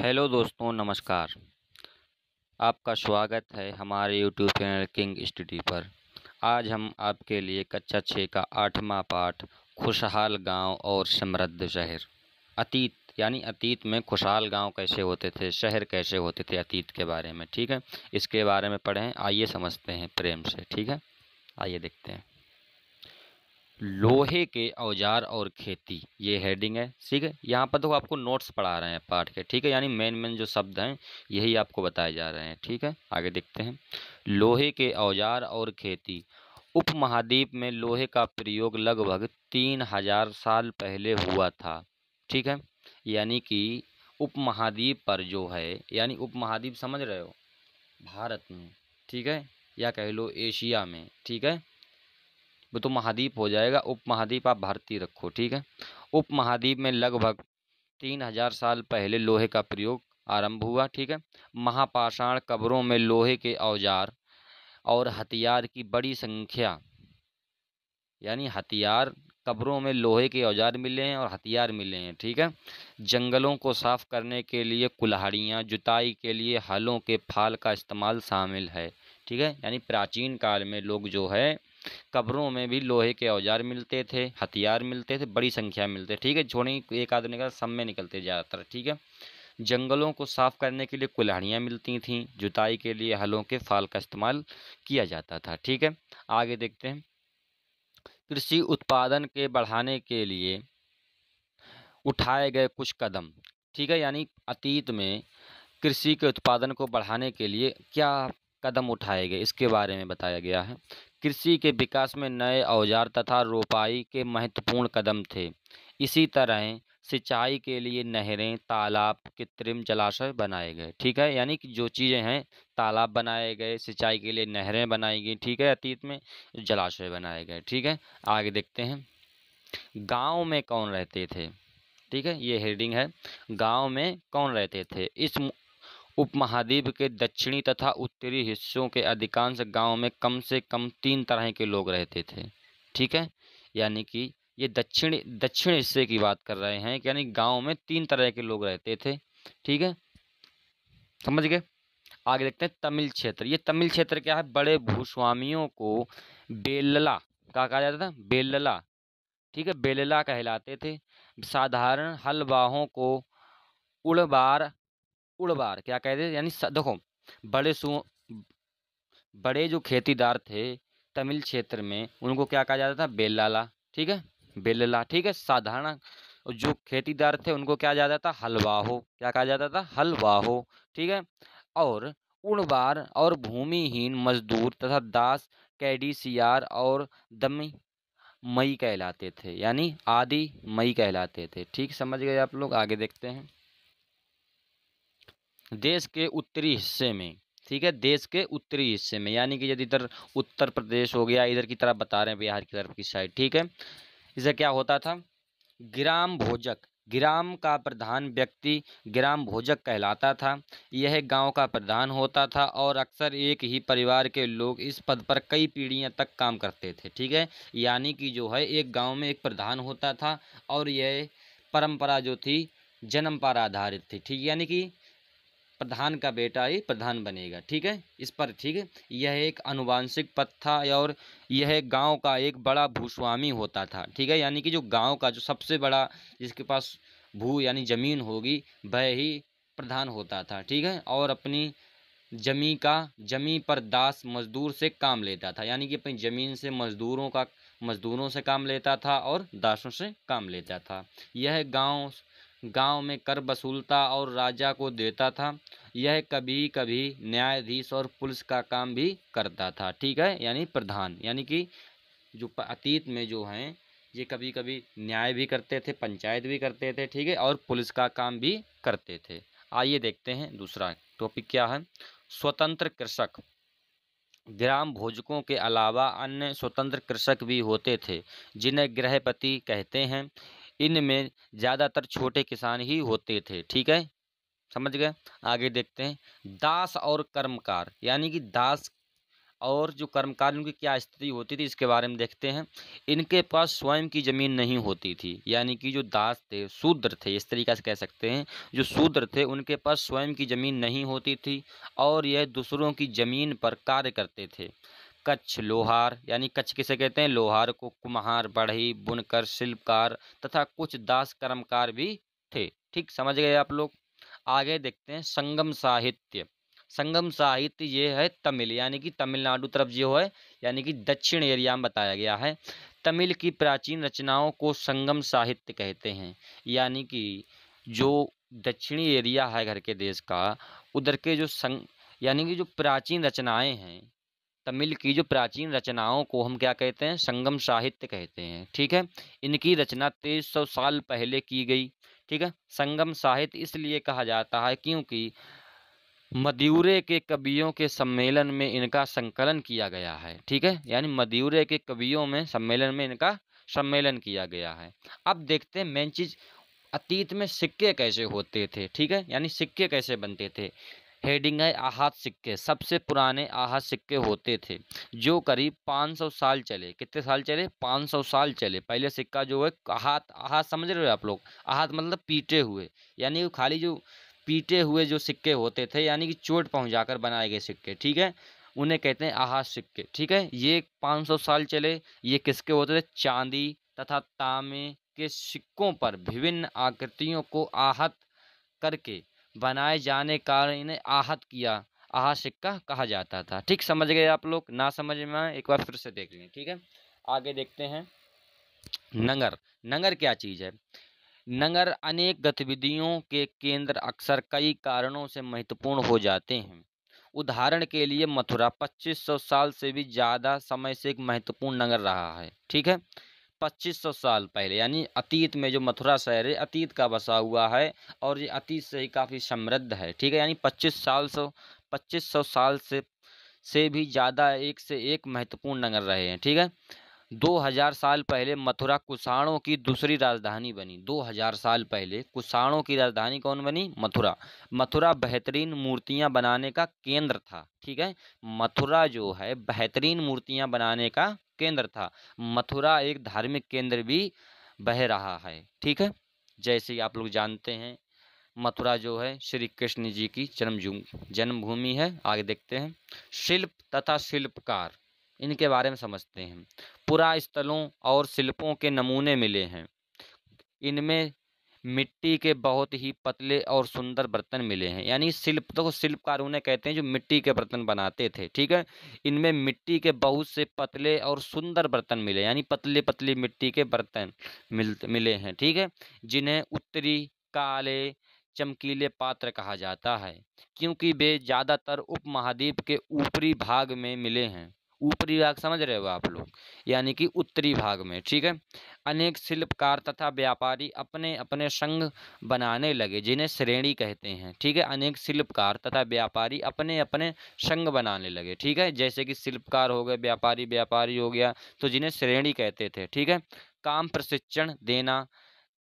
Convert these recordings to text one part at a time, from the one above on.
Hello दोस्तों, नमस्कार। आपका स्वागत है हमारे यूट्यूब चैनल किंग स्टडी पर। आज हम आपके लिए कक्षा 6 का 8वां पाठ खुशहाल गांव और समृद्ध शहर, अतीत यानी अतीत में खुशहाल गांव कैसे होते थे, शहर कैसे होते थे, अतीत के बारे में, ठीक है, इसके बारे में पढ़ें। आइए समझते हैं प्रेम से, ठीक है। आइए देखते हैं। लोहे के औजार और खेती, ये हेडिंग है, ठीक है। यहाँ पर तो आपको नोट्स पढ़ा रहे हैं पाठ के, ठीक है, यानी मेन मेन जो शब्द हैं यही आपको बताए जा रहे हैं, ठीक है। आगे देखते हैं। लोहे के औजार और खेती। उपमहाद्वीप में लोहे का प्रयोग लगभग 3000 साल पहले हुआ था, ठीक है। यानी कि उपमहाद्वीप पर जो है, यानी उपमहाद्वीप समझ रहे हो, भारत में, ठीक है, या कह लो एशिया में, ठीक है। वो तो महाद्वीप हो जाएगा, उपमहाद्वीप आप भारतीय रखो, ठीक है। उपमहाद्वीप में लगभग 3000 साल पहले लोहे का प्रयोग आरंभ हुआ, ठीक है। महापाषाण कब्रों में लोहे के औजार और हथियार की बड़ी संख्या, यानी हथियार, कब्रों में लोहे के औजार मिले हैं और हथियार मिले हैं, ठीक है। जंगलों को साफ करने के लिए कुल्हाड़ियाँ, जुताई के लिए हलों के फाल का इस्तेमाल शामिल है, ठीक है। यानी प्राचीन काल में लोग जो है, कब्रों में भी लोहे के औजार मिलते थे, हथियार मिलते थे, बड़ी संख्या में मिलते, ठीक है। छोड़े एक आदमी का सब में निकलते ज़्यादातर, ठीक है। जंगलों को साफ करने के लिए कुल्हाड़ियाँ मिलती थीं, जुताई के लिए हलों के फाल का इस्तेमाल किया जाता था, ठीक है। आगे देखते हैं। कृषि उत्पादन के बढ़ाने के लिए उठाए गए कुछ कदम, ठीक है। यानी अतीत में कृषि के उत्पादन को बढ़ाने के लिए क्या कदम उठाए गए, इसके बारे में बताया गया है। कृषि के विकास में नए औजार तथा रोपाई के महत्वपूर्ण कदम थे। इसी तरह सिंचाई के लिए नहरें, तालाब, कृत्रिम जलाशय बनाए गए, ठीक है। यानी कि जो चीज़ें हैं, तालाब बनाए गए, सिंचाई के लिए नहरें बनाई गई, ठीक है, अतीत में जलाशय बनाए गए, ठीक है। आगे देखते हैं। गांव में कौन रहते थे, ठीक है, ये हेडिंग है। गांव में कौन रहते थे। इस उपमहाद्वीप के दक्षिणी तथा उत्तरी हिस्सों के अधिकांश गांवों में कम से कम 3 तरह के लोग रहते थे, ठीक है। यानी कि ये दक्षिण हिस्से की बात कर रहे हैं, यानी गांव में 3 तरह के लोग रहते थे, ठीक है, समझ गए। आगे देखते हैं। तमिल क्षेत्र। ये तमिल क्षेत्र क्या है, बड़े भूस्वामियों को बेलला का कहा जाता था, बेलला, ठीक है, बेलला कहलाते थे। साधारण हलवाहों को उड़बार, उड़बार क्या कहते थे, यानी देखो, बड़े सु बड़े जो खेतीदार थे तमिल क्षेत्र में, उनको क्या कहा जाता था, बेल्लाला, ठीक है, बेल्ला, ठीक है। साधारण जो खेतीदार थे उनको क्या जाता था, हलवाहो, क्या कहा जाता था, हलवाहो, ठीक है। और उड़बार और भूमिहीन मजदूर तथा दास कैडिसियार और दमी मई कहलाते थे, यानी आदि मई कहलाते थे, ठीक, समझ गए आप लोग। आगे देखते हैं। देश के उत्तरी हिस्से में, ठीक है, देश के उत्तरी हिस्से में, यानी कि यदि इधर उत्तर प्रदेश हो गया, इधर की तरफ बता रहे हैं, बिहार की तरफ की साइड, ठीक है। इसे क्या होता था, ग्राम भोजक, ग्राम का प्रधान व्यक्ति ग्राम भोजक कहलाता था। यह गांव का प्रधान होता था और अक्सर एक ही परिवार के लोग इस पद पर कई पीढ़ियां तक काम करते थे, ठीक है। यानी कि जो है, एक गांव में एक प्रधान होता था और यह परंपरा जो थी जन्म पर आधारित थी, ठीक, यानी कि प्रधान का बेटा ही प्रधान बनेगा, ठीक है, इस पर, ठीक है। यह एक आनुवांशिक पद था और यह गांव का एक बड़ा भूस्वामी होता था, ठीक है। यानी कि जो गांव का जो सबसे बड़ा, जिसके पास भू यानी जमीन होगी, वह ही प्रधान होता था, ठीक है। और अपनी जमी पर दास मजदूर से काम लेता था, यानी कि अपनी जमीन से मजदूरों से काम लेता था और दासों से काम लेता था। यह गांव में कर वसूलता और राजा को देता था। यह कभी कभी न्यायाधीश और पुलिस का काम भी करता था, ठीक है। यानी प्रधान, यानी कि जो अतीत में जो हैं, ये कभी कभी न्याय भी करते थे, पंचायत भी करते थे, ठीक है, और पुलिस का काम भी करते थे। आइए देखते हैं दूसरा टॉपिक क्या है। स्वतंत्र कृषक। ग्राम भोजकों के अलावा अन्य स्वतंत्र कृषक भी होते थे, जिन्हें गृहपति कहते हैं। इनमें ज़्यादातर छोटे किसान ही होते थे, ठीक है, समझ गए। आगे देखते हैं। दास और कर्मकार, यानी कि दास और जो कर्मकारियों की क्या स्थिति होती थी इसके बारे में देखते हैं। इनके पास स्वयं की जमीन नहीं होती थी, यानी कि जो दास थे, शूद्र थे, इस तरीके से कह सकते हैं, जो शूद्र थे उनके पास स्वयं की जमीन नहीं होती थी और यह दूसरों की जमीन पर कार्य करते थे। कच्छ लोहार, यानी कच्छ किसे कहते हैं, लोहार को, कुम्हार, बढ़ई, बुनकर, शिल्पकार तथा कुछ दास कर्मकार भी थे। ठीक, समझ गए आप लोग। आगे देखते हैं संगम साहित्य। संगम साहित्य ये है तमिल, यानी कि तमिलनाडु तरफ जो है, यानी कि दक्षिण एरिया में बताया गया है। तमिल की प्राचीन रचनाओं को संगम साहित्य कहते हैं, यानी कि जो दक्षिणी एरिया है घर के देश का, उधर के जो यानी कि जो प्राचीन रचनाएं हैं, तमिल की जो प्राचीन रचनाओं को हम क्या कहते हैं, संगम साहित्य कहते हैं। ठीक है, इनकी रचना 2300 साल पहले की गई। ठीक है, संगम साहित्य इसलिए कहा जाता है क्योंकि मदियुरे के कवियों के सम्मेलन में इनका संकलन किया गया है। ठीक है, यानी मदियुरे के कवियों में सम्मेलन में इनका सम्मेलन किया गया है। अब देखते हैं मेन चीज, अतीत में सिक्के कैसे होते थे। ठीक है, यानी सिक्के कैसे बनते थे। हेडिंग है आहत सिक्के। सबसे पुराने आहत सिक्के होते थे जो करीब 500 साल चले। कितने साल चले, 500 साल चले। पहले सिक्का जो है आहत, आहत समझ रहे हो आप लोग, आहत मतलब पीटे हुए, यानी खाली जो पीटे हुए जो सिक्के होते थे, यानी कि चोट पहुंचाकर बनाए गए सिक्के। ठीक है, उन्हें कहते हैं आहत सिक्के। ठीक है, ये 500 साल चले। ये किसके होते थे, चांदी तथा तांबे के सिक्कों पर विभिन्न आकृतियों को आहत करके बनाए जाने कारण इन्हें आहत किया, आहत सिक्का कहा जाता था। ठीक, समझ गए आप लोग। ना समझ में आए एक बार फिर से देख लें। ठीक है, आगे देखते हैं नगर। नगर क्या चीज है। नगर अनेक गतिविधियों के केंद्र अक्सर कई कारणों से महत्वपूर्ण हो जाते हैं। उदाहरण के लिए मथुरा 2500 साल से भी ज्यादा समय से एक महत्वपूर्ण नगर रहा है। ठीक है, 2500 साल पहले, यानी अतीत में जो मथुरा शहर है अतीत का बसा हुआ है और ये अतीत से ही काफी समृद्ध है। ठीक है, यानी 2500 साल से भी ज्यादा एक से एक महत्वपूर्ण नगर रहे हैं। ठीक है, 2000 साल पहले मथुरा कुषाणों की दूसरी राजधानी बनी। 2000 साल पहले कुषाणों की राजधानी कौन बनी, मथुरा। मथुरा बेहतरीन मूर्तियां बनाने का केंद्र था। ठीक है, मथुरा जो है बेहतरीन मूर्तियां बनाने का केंद्र था। मथुरा एक धार्मिक केंद्र भी बह रहा है। ठीक है, जैसे आप लोग जानते हैं मथुरा जो है श्री कृष्ण जी की जन्मभूमि है। आगे देखते हैं शिल्प तथा शिल्पकार, इनके बारे में समझते हैं। पुरा स्थलों और शिल्पों के नमूने मिले हैं। इनमें मिट्टी के बहुत ही पतले और सुंदर बर्तन मिले हैं, यानी शिल्प तो शिल्पकार उन्हें कहते हैं जो मिट्टी के बर्तन बनाते थे। ठीक है, इनमें मिट्टी के बहुत से पतले और सुंदर बर्तन मिले, यानी पतले पतले मिट्टी के बर्तन मिले हैं। ठीक है, जिन्हें उत्तरी काले चमकीले पात्र कहा जाता है क्योंकि वे ज्यादातर उपमहाद्वीप के ऊपरी भाग में मिले हैं। ऊपरी भाग समझ रहे हो आप लोग, यानी कि उत्तरी भाग में। ठीक है, अनेक शिल्पकार तथा व्यापारी अपने अपने संघ बनाने लगे जिन्हें श्रेणी कहते हैं। ठीक है, अनेक शिल्पकार तथा व्यापारी अपने अपने संघ बनाने लगे। ठीक है, जैसे कि शिल्पकार हो गए, व्यापारी व्यापारी हो गया, तो जिन्हें श्रेणी कहते थे। ठीक है, काम प्रशिक्षण देना,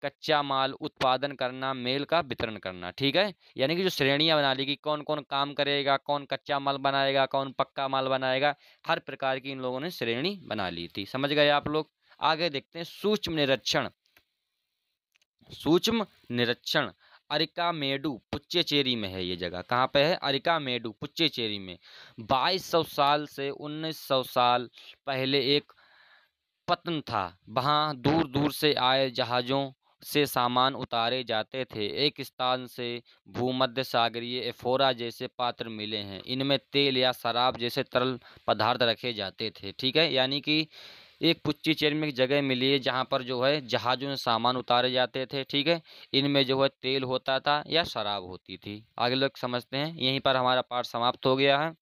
कच्चा माल उत्पादन करना, मेल का वितरण करना। ठीक है, यानी कि जो श्रेणियां बना ली कि कौन कौन काम करेगा, कौन कच्चा माल बनाएगा, कौन पक्का माल बनाएगा, हर प्रकार की इन लोगों ने श्रेणी बना ली थी। समझ गए आप लोग। आगे देखते हैं सूक्ष्म निरीक्षण। सूक्ष्म निरीक्षण अरिकामेडु पुच्चेचेरी में है। ये जगह कहाँ पे है, अरिकामेडु पुच्चेचेरी में। 2200 साल से 1900 साल पहले एक पतन था। वहां दूर दूर से आए जहाजों से सामान उतारे जाते थे। एक स्थान से भूमध्य सागरीय एफोरा जैसे पात्र मिले हैं। इनमें तेल या शराब जैसे तरल पदार्थ रखे जाते थे। ठीक है, यानी कि एक पुच्चीचेरी में एक जगह मिली है जहाँ पर जो है जहाजों से सामान उतारे जाते थे। ठीक है, इनमें जो है तेल होता था या शराब होती थी। आगे लोग समझते हैं। यहीं पर हमारा पाठ समाप्त हो गया है।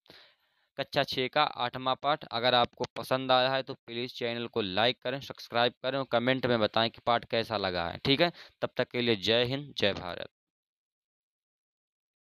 कक्षा 6 का 8वां पाठ। अगर आपको पसंद आया है तो प्लीज़ चैनल को लाइक करें, सब्सक्राइब करें और कमेंट में बताएं कि पाठ कैसा लगा है। ठीक है, तब तक के लिए जय हिंद, जय भारत।